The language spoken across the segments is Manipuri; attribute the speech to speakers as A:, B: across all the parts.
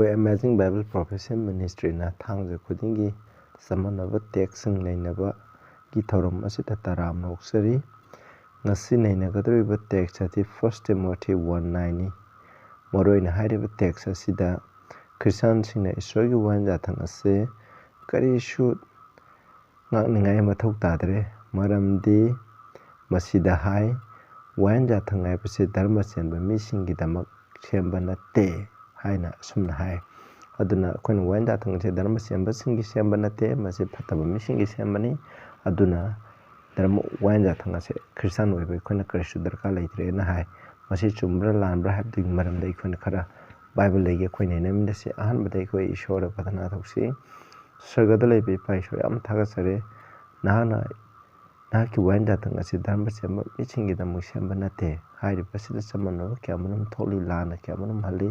A: By Amazing Bible Prophecy Ministry na thangja khudingi samanaba teksing nainaba gi thorom asita taram noksari ngasi nainagadriba text ati 1 Timothy 1:9 ni moroina hairiba text asida Christian singna Israeli wanja thang ase karishu ngakningai mathau tadre maramdi masida hai wanja thangai pase dhramachenbagi misingi damak shemba natte haina sumna hai aduna koin wanja thangse dhramachenbagi singi shemba natte mase phataba misingi shembani aduna dharma wanja thangase Christian oibe koina karishu darka laitre na hai mase chumbra lanbra habdi maramda koina khara Bible lege koina namda se ahan badai koi ishora padana thoksi sargada lebe pai shori am thaga sare nahana naki wanja thangase dhramachenbagi misingi damak shemba natte hairi pasida samano kyamunum tholi lana kyamunum hali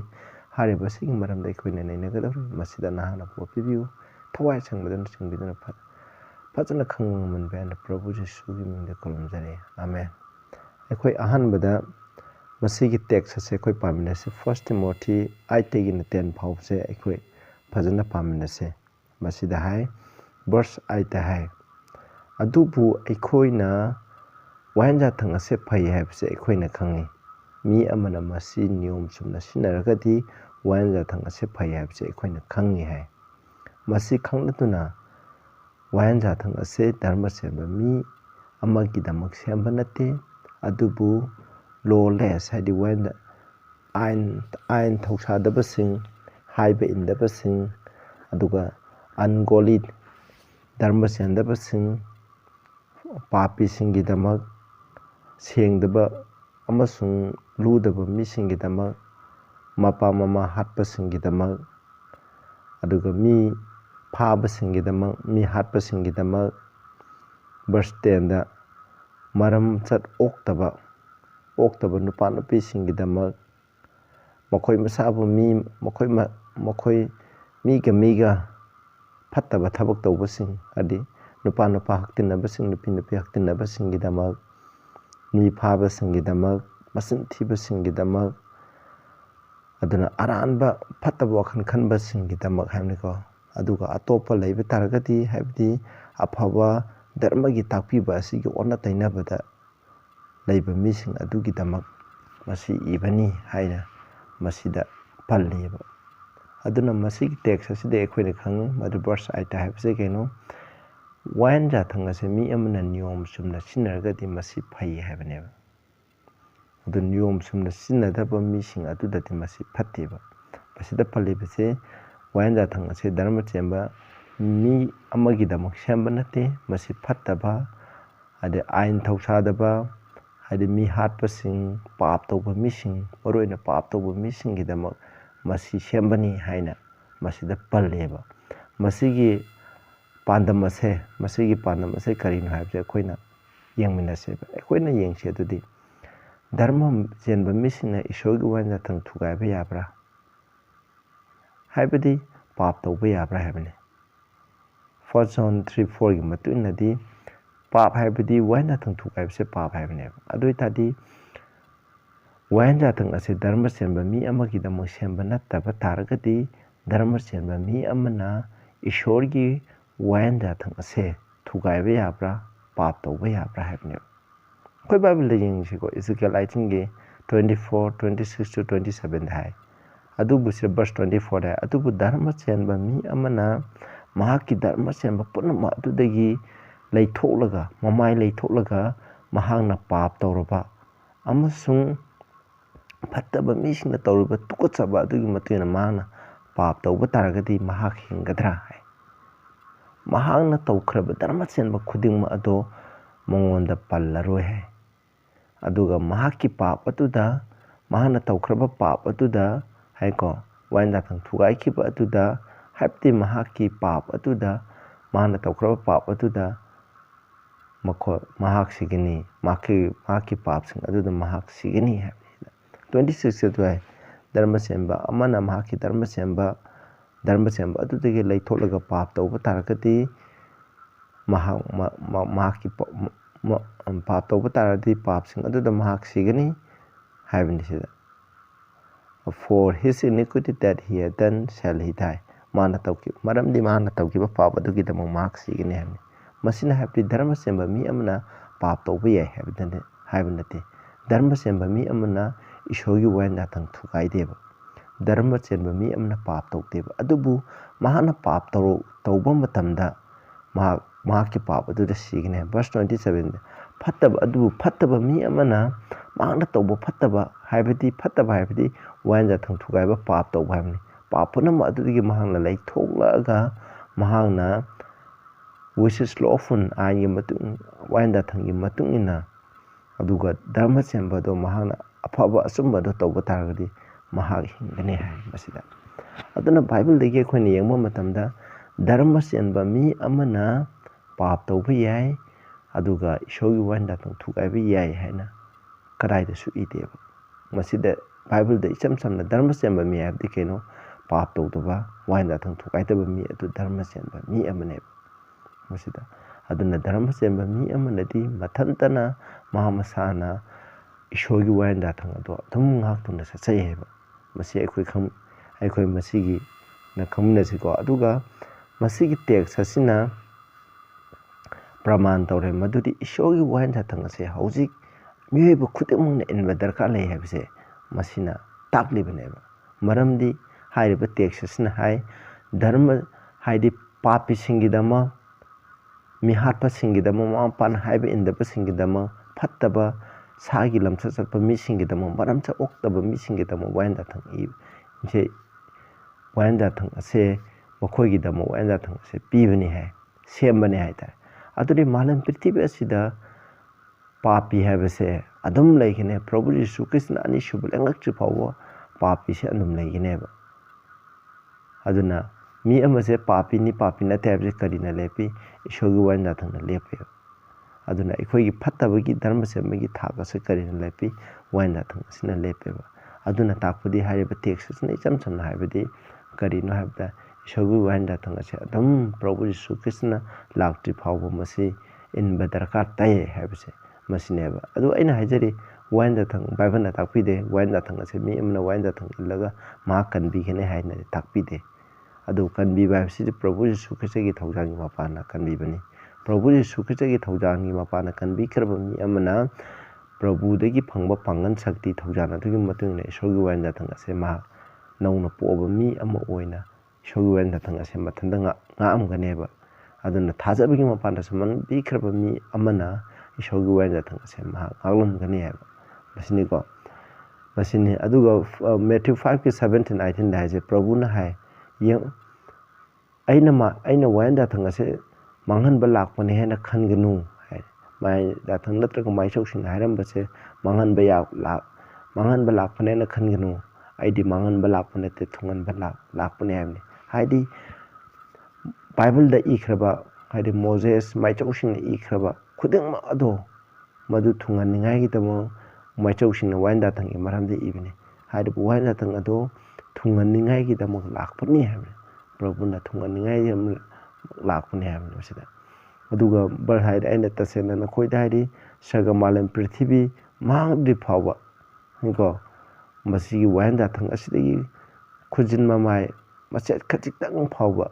A: hari basing maram dai koina nainagador masida nahana popibiu thawai changbadan chingbidana fajana khangman ban Prabhu Jesu gi mingda kolomjare amen ekoi ahan bada masigi text se ekoi pamina se 1 Timothy 8:10 phau se ekoi fajana pamina se masida hai verse 8 hai adubu ekoina wanja thangase phai haibse ekoina khangi mi amana masi niyom sumna sinaragadi wanja thangase phai haibse ekoina khangi hai masi khanglatuna wanja thangase dhramachenbagi mi amagi damak shemba natte adubu lawless hadi wanja ain thausadabasing haiba indabasing aduga ungodly dhramachenbagi papi singi damak sengdaba amasung ludaba misingi damak mapa mama hatpa singi damak aduga mi phaba singi damak mi hatpa singi damak verse 10 da maram chat oktaba nupa nupi singi damak makoi masabu mi makoi miga phattaba thabak tawbasing adi nupa haktinabasing nupi haktinabasing gidamak mi phaba singidamak masin thiba singidamak aduna aranba phattaba wakhan khanba singidamak haimniko aduga atopa leiba taragati haibdi aphaba dharmagi takpiba asigi onna tainabada leiba mising adugi damak masi ibani haina masida palleba aduna masigi text asida ekhoina khang madu verse 8 haibse keno wanja thangase mi amana niyom sumna sinaragadi masi phai haibneba adu niyom sumna sinadaba mising adudati masi phatteba basida pallebase wanja thangase dhramachenbagi mi amagi damak shemba natte masi phattaba ade ain thausadaba ade mi hatpasing pap tawba mising moroina pap tawba mising gidamak masi shembani haina masida palleba masigi pandam ase karino haibse koina yengminase koina yengse adudi dhramachenbagi misingna isorgi wanja thang thugaiba yabra haibadi pap tawba yabra haibane 1 John 3:4 gi matuinadi pap haibadi wanja thang thugaibse pap haibane aduitadi wanja thang ase dhramachenbagi mi amagi damak shemba nattaba taragadi dhramachenbagi mi amana isorgi wanja thang ase thugaiba yabra pap tawba yabra haibane koi Bible yengsigo Ezekiel 24:26-27 hai adubu se verse 24 hai adubu dhramachenbagi mi amana mahaki dhramachenbagi punama adudagi leitholaga mamai leitholaga mahangna pap tawraba amasung phattaba misingna tawraba tukotsaba adugi matuina mahangna pap tawba taragadi mahak hingadra hai mahangna tawkhraba dhramachenbagi khudingma ado mongonda pallaroi hai aduga mahaki pap atuda mahangna tawkhraba pap atuda haiko wanja thang thugaikiba atuda haipti mahaki pap atuda mahangna tawkhraba pap atuda mahak sigini mahaki pap sing aduda mahak sigini hai 26 atu hai dhramachenbagi amana mahaki dhramachenbagi adudagi leitholaga pap tawba taragati mahaki pap tawba taragati pap sing aduda mahak sigini haibani sida for his iniquity that he had done shall he die. Mana tauki maramdi mana tauki ba paap adugi damang mahak sigani haibni. Masina haibdi dharma chemba mi amana paap tauba yai haibnate. Dharma chemba mi amana ishogi wayan yathang thukai deba. Dharma chemba mi amana paap taudeba. Adubu mahana paap tauba matamda mahak ki paap aduda sigani haib. Verse 27 Fattaba adubu fattaba mi amana mahana tauba fattaba haibdi fattaba haibdi wayan yathang thukai ba paap tauba haibni. Papuna ma adugi mahang na lai thoklaga mahang na which is lawful ay matung wayan yathang gi matung ina aduga dharma chemba do mahang na afaba asumba do tauba taragadi mahak hingani hai masida. Aduna Bible dagi akhoi yengba matamda dharma chemba mi amana paap tauba yai aduga ishogi wayan yathang thukai ba yai haina kadai da su ideba. Masida Bible da icham samna dharma chemba mi abdi keno paap tauba wayan yathang thukai taba mi adu dharma chemba mi amane masida. Aduna dharma chemba mi amanadi mathantana mahamasana ishogi wayan yathang ado adum ngak tuna satsai heba. Masi akhoi masigi na khamunasiko aduga masigi text asina praman tawre madudi ishogi wayan yathang ase hojik miyoiba khudimang na inba darkar lei habse masina taklibneba. Maramdi hairiba text asina hai dharma haidi papi singidama mihatpa singidama mapan haiba indaba singidama fattaba sagi lamsa chatpa mi singidama maramcha oktaba mi singidama wayan yathang je wayan yathang ase makhoi gidama wayan yathang ase pibani hai sembani hai ta. Aduri malam prithvi asida papi haibase adum leigine Prabhu Jisu Krishna ani shubul engakchi phawa papi se anum leigine ba. Aduna mi amase papi ni papi na tabse karina lepi ishogi wayan yathang na lepe. Aduna ikhoi gi phattabagi dharma chemba gi thaka se karina lepi wayan yathang asina lepe ba. Aduna takpudi haiba text asina icham chamna haibadi karino haibda ishogi wayan yathang ase adum Prabhu Jisu Krishna lakti phawa masi inba darkar tai haibase masineba. Adu aina haijari wayan yathang Bible na takpide wayan yathang ase mi amna wayan yathang illaga ma kanbi gene haina takpide. Adu kanbi baibsi Prabhu Jisu Krishna gi thaujangi mapana kanbi bani. Prabhu Jisu Krishna gi thaujangi mapana kanbi kharba mi amana Prabhu dagi phangba pangan sakti thaujana dugi matungna ishogi wayan yathang ase ma nauna poba mi ama oina ishogi wayan yathang ase mathanda nga amganeba. Aduna thajabagi mapana saman bi kharba mi amana ishogi wayan yathang ase ma ngaglum gani haiba masini ko masini aduga Matthew 5:17-18 da haje Prabhu na hai yang aina wayan yathang ase manghan ba lakpane hena khanganu hai mai yathang natraga mai choksin hairam base manghan ba lakpane na khanganu aidi manghan ba lakpane te thungan ba lakpane haimni haidi Bible da ikhraba haidi Moses mai choksin ikhraba khuding ma ado madu thungan ningai gi tamo mai choksin wayan yathang maramde ibne haidi wayan yathang ado thungan ningai gi tamo lakpani haimni Prabhu na thungan ningai lakpani haimni masida. Aduga bar haidi aina tasena na khoi haidi saga malam prithvi mangdi phawa ko masigi wayan yathang asidagi khujin mamai machet khajitang phawa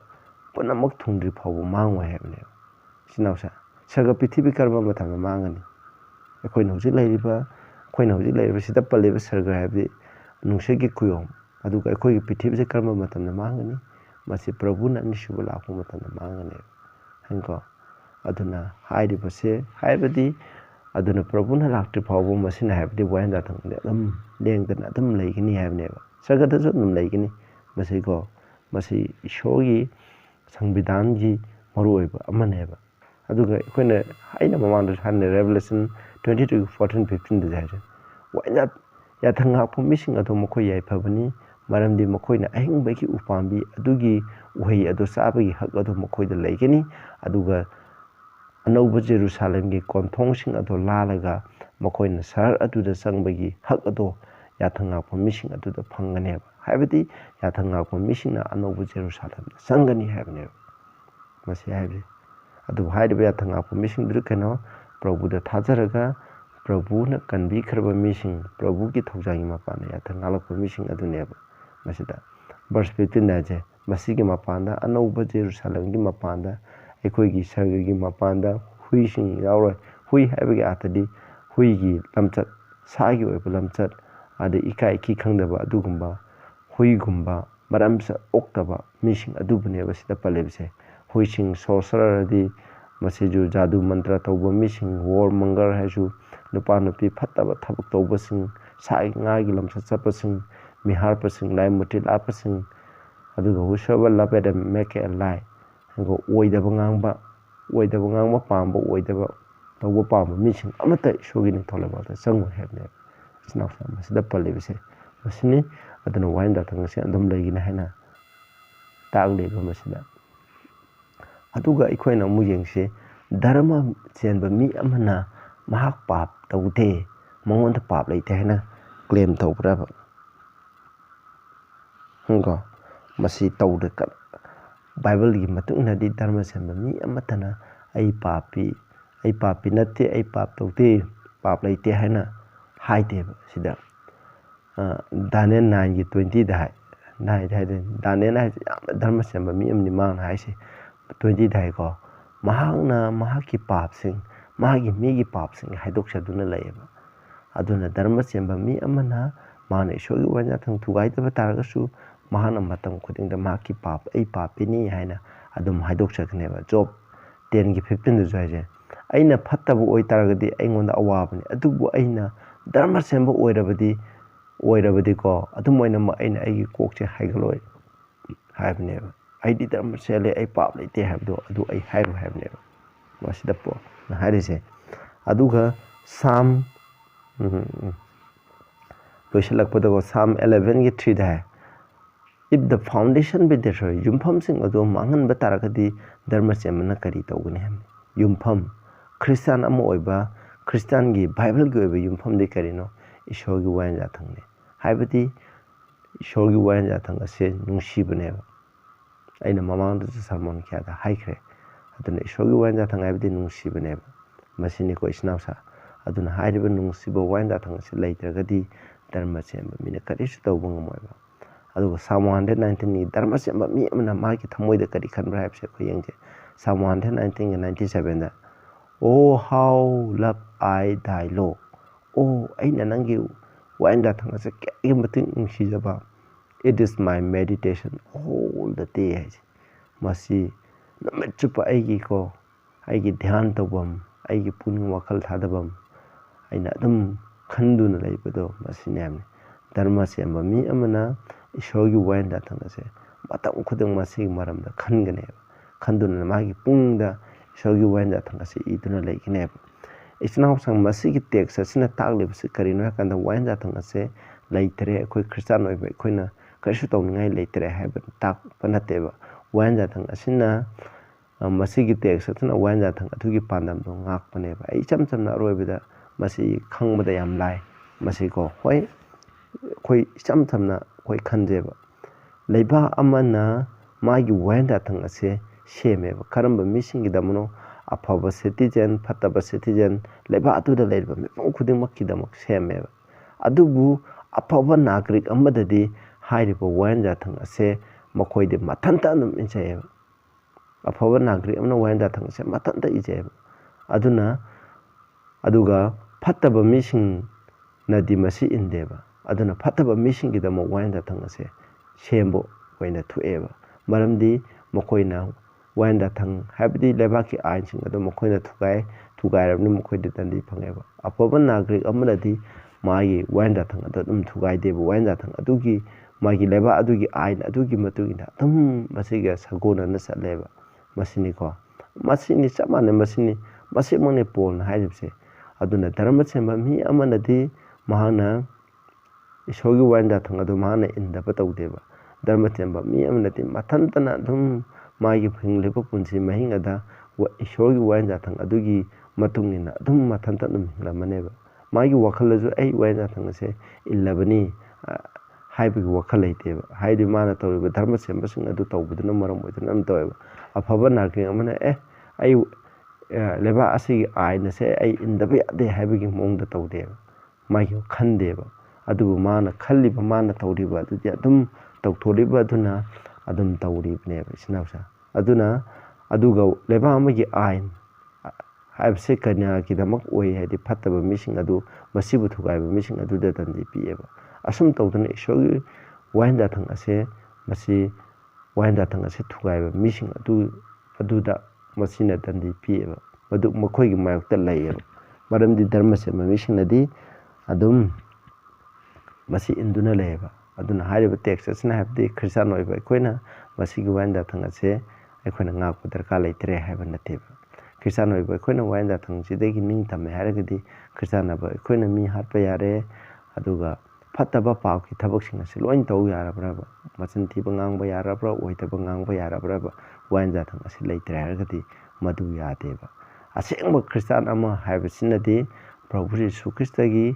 A: punamak thungdri phawa mangwa haimni sinausa saga prithvi karba mathang mangani. Akhoi hojik leiriba sida paliba sarga haibdi nungsegi kuyom aduga akhoi prithvi se karba mathang mangani masi Prabhu na nishuba lakpa mathang mangani hanko. Aduna hairiba se haibadi aduna Prabhu na lakti phawa masina haibdi wayan yathang adum lengdana adum leigini haibneba sarga da adum leigini masi ko masi ishogi sangbidan gi maru oiba amaneba. Aduga akhoi aina mamang han Revelation 22:14-15 da haje wayan yathang ngakpa mising ado makhoi yai phabani maramdi makoina ahingbagi upambi adugi uhei ado sabagi hak ado makoida leigani aduga anauba Jerusalem gi konthong ado lalaga makoina sahar aduda sangbagi hak ado yathang ngakpa mising aduda phangani haibadi yathang ngakpa misingna anauba Jerusalem sangani haibne masi haibi adu haiba yathang ngakpa mising dru keno Prabhu da thajaraga Prabhuna kanbikhraba mising Prabhuki thaujangi mapana yathang ngalakpa mising aduneba masida verse 15 daje masigi mapanda anauba Jerusalemgi mapanda ekhoi sargagi mapanda huising yauroi hui haibagi atadi huigi lamchat sagi oiba lamchat ade ikai ki khangdaba adugumba huigumba maramsa oktaba mising adubuneba sida palebse huising sorcereradi masiju jadu mantra tauba mising whoremongers haisu nupa nupi phattaba thabak taubasing sai ngagi lamchat chapasing miharpasing lai muti lapasing aduga whosoever loved them make a lie ngo oidaba ngangba pamba oidaba tauba pamba mising amata shogi ni tholaba ta changu hebne sna sama sida palebse masini aduna wainda thangase andum leigina haina tagleba masida aduga ikoina mu yengse dharma chenba mi amana mahak pap taude mongonda pap leite haina claim taubraba ngo masi taude ka bible gi matungna di dharma chenba mi amatana ai papi natte ai pap taude pap leite haina haideba sida Daniel 9:20 da Daniel hai dharma chenba mi amni mang haise 20 dai ko mahangna mahaki papsing mahagi migi papsing haidok saduna layeba aduna dharma chenba mi amana mana isogi wanya thang thugai taba taragasu mahana matam khuding da mahaki pap ai papini haina adum haidok sakneba job 10 gi 15 du jaje aina phattabu oi taragadi aingonda awabani adubu aina dharma chenba oirabadi ko adum oina ma aina aigi kokche haigaloi haibneba aidi dharma chele ai pap leite habdo adu ai hairu habneba masida po na harise aduga Psalm loisalakpada ko Psalm 11 gi 3 da if the foundation be destroyed yumpham sing adu mangan bataragadi dharma chemna kari tawgani ham yumpham Christian am oiba Christian gi Bible gi oiba yumpham de karino ishor gi wayan jathang ne haibati ishor gi wayan jathang ase nungsibneba aina mamang da sermon kya da haikre aduna ishor gi wayan jathang haibati nungsibneba masini ko isnausa aduna hairiba nungsiba wayan jathang ase leitragadi dharma chemba mina karisu tawba ngamoiba aduga Psalm 119 ni dharma chemba mi amna magi thamoida kari khanbra haibse ko yengje Psalm 119 ga 97 da oh how love I thy law oh aina nangi wayan jathang ase ke matin nungsijaba it is my meditation all the day masi namitchupa aigi ko aigi dhyan tawbam aigi puning wakal thadabam aina adum khanduna leibado masinamne dharma chemba mi amana ishogi wayan jathang ase matam khudang masi maramda khangane khanduna magi pungda ishogi wayan jathang ase iduna leikine isnaw sang masi gi text asina taglebse karino kanda wayan jathang ase leitre khoi christian oiba khoina kaisu tawningai leitre haiba tak panateba wayan jathang asina masi gi text asina wayan jathang athugi pandam do ngak paneba ai chamna roibida masi khangbada yam lai masi ko hoi khoi chamna khoi khanjeba leiba amana magi wayan jathang ase semeba karamba misingi damono afaba citizen phataba citizen leba atuda leiba mepong khuding makki damak semeba adubu afaba nagrik amadadi hairiba wayan jathang ase makoide mathanta num inchayeba afaba nagrik amna wayan jathang ase mathanta ijeba aduna aduga phataba mising nadi masi indeba aduna phataba mising gi damak wayan jathang ase sembo koina thueba maramdi makoina wayan jathang habdi lebaki ainsing adu makoina thugairabni makoide tandi phangeba afaba nagrik amadadi magi wayan jathang adu dum thugai deba wayan jathang adugi magi leba adugi ain adugi matugina dum masiga sagona na saleba masini ko masini samane masini masimone pol na haibse aduna dharma chemba mi amanadi mahana ishogi wayan jathang adu mahana indaba tawdeba dharma chemba mi amanadi mathantana dum magi phingleba punsi mahingada ishogi wayan jathang adugi matungina dum mathanta dum hinglamaneba magi wakhalaju ai wayan jathang ase illabani haibigi wakhal leiteba haidi mana tawriba dharma chemba sing adu tawbuduna maram oiduna am taweba afaba nagring amana ai लेबा असी आइन से आई इंदबे अदे हाइबगी मोंग द तौदेबा मागी खंदेबा अदुबु माना खल्लिबा माना तौरिबा अदुदि अदुम तौथोरिबा अदुना अदुम तौरिबनेबा सिनावसा अदुना अदुगा लेबा अमगी आइन हाइबसे कन्या किदमक ओय हाइदि फत्तबा मिसिंग अदु मसिबु थुगाइबा मिसिंग अदुदा दंदि पिएबा असुम तौदना इशोगी वाइंदा थंग असे मसी वाइंदा थंग असे थुगाइबा मिसिंग अदुदा मसीना दंदि पिएबा मदु मखोइगी मायक्ता लैयेबा मरमदि धर्मचेंबा मिसिंगनदि अदुम मसी इंदुना लैयेबा अदुना हाइरिबा टेक्स्ट असना हाइबदि ख्रिस्तान ओइबा अखोइना मसीगी वाइंदा थंग असे अखोइना ngakpa दरकार लैतरे हाइबा नतेबा ख्रिस्तान ओइबा अखोइना वाइंदा थंग सिदगी निंग तमे हाइरगदि ख्रिस्तान अबा अखोइना मी हारपा यारे अदुगा फत्तबा पावकी थबकसिंग असे लोइन तौ यारब्राबा मचन थिबा ngang यारब्रा ओइतबा ngang यारब्राबा वाइंदा थंग असे लैतरे हाइरगदि मदु यादेबा असेंबा ख्रिस्तान अमा हाइबसिनदि प्रभु यीशु ख्रिस्टगी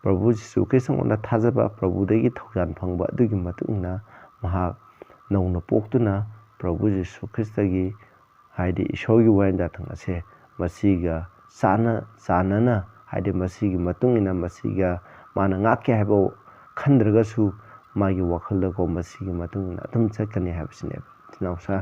A: प्रभु यीशु ख्रिस्टंगोंदा थाजबा प्रभुदगी थौजान फंगबा अदुगी मतुंगना महा नौना पोक्तुना प्रभु यीशु ख्रिस्टगी हाइदि ईश्वरगी वाइंदा थंग असे मसीगा सानना हाइदि मसीगी मतुंगिना मसीगा माना ngakके हाइबो खंद्रगसु मागी वखलदको मसीगी मतुंगिना अदुम चकनी हाइबसिनेबा तिनावसा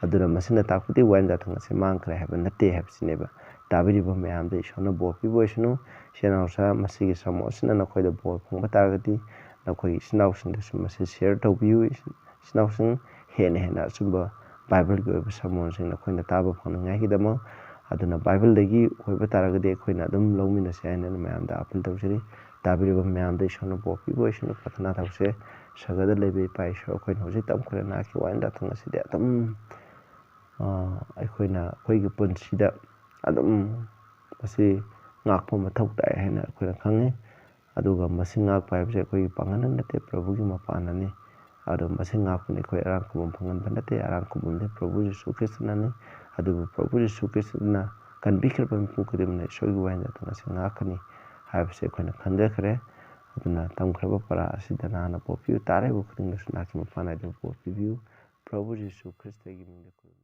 A: अदुना मसिना ताकपुति वाइंदा थंग असे मांगख्रे हाइबा नते हाइबसिनेबा ताबिरिबा मयामदे ईश्वरना बोर पिबोइसनु सेनावसा मसीगी समोसना नखोइदा बोर फंगबा तारगदि नखोइ सिनावसिंदसु मसी शेयर तौबियु सिनावसिं हेना असुंबा बाइबलगी ओइबा समोनसिंग नखोइना ताबा फंगनाइगिदमा अदुना बाइबलदगी ओइबा तारगदि अखोइना अदुम लौमिनसे हाइना मयामदा अपील तौजरि ताबिरिबा मयामदे ईश्वरना बोर पिबोइसनु प्रार्थना तौसे सगदा लेबे पाइ ईश्वर अखोइना हौजि तमखरे नाखि वाइंदा थंग असिदि अदुम अखोइना अखोइगी पुंसिदा अदुम मसी ngakpa मथौ ताइ हाइना अखोइना खंगे अदुगा मसी ngakpa हाइबसे अखोइगी पांगन नते प्रभुगी मपानने अदु मसी ngakपने अखोइ अरांकुबम फंगनबा नते अरांकुबमदे प्रभु यीशु ख्रिस्टनाने अदुबु प्रभु यीशु ख्रिस्टना कनबिखरबा मिपुंखुदिमने ईश्वरगी वाइंदा थंग असे ngakखनि हाइबसे अखोइना खंजखरे अदुना तमखरबा परा असिदा नाना पोपियु तारेबु खुदिंगसु नाखि मपानाइदो पोपिबियु प्रभु यीशु ख्रिस्टगी मिंगदे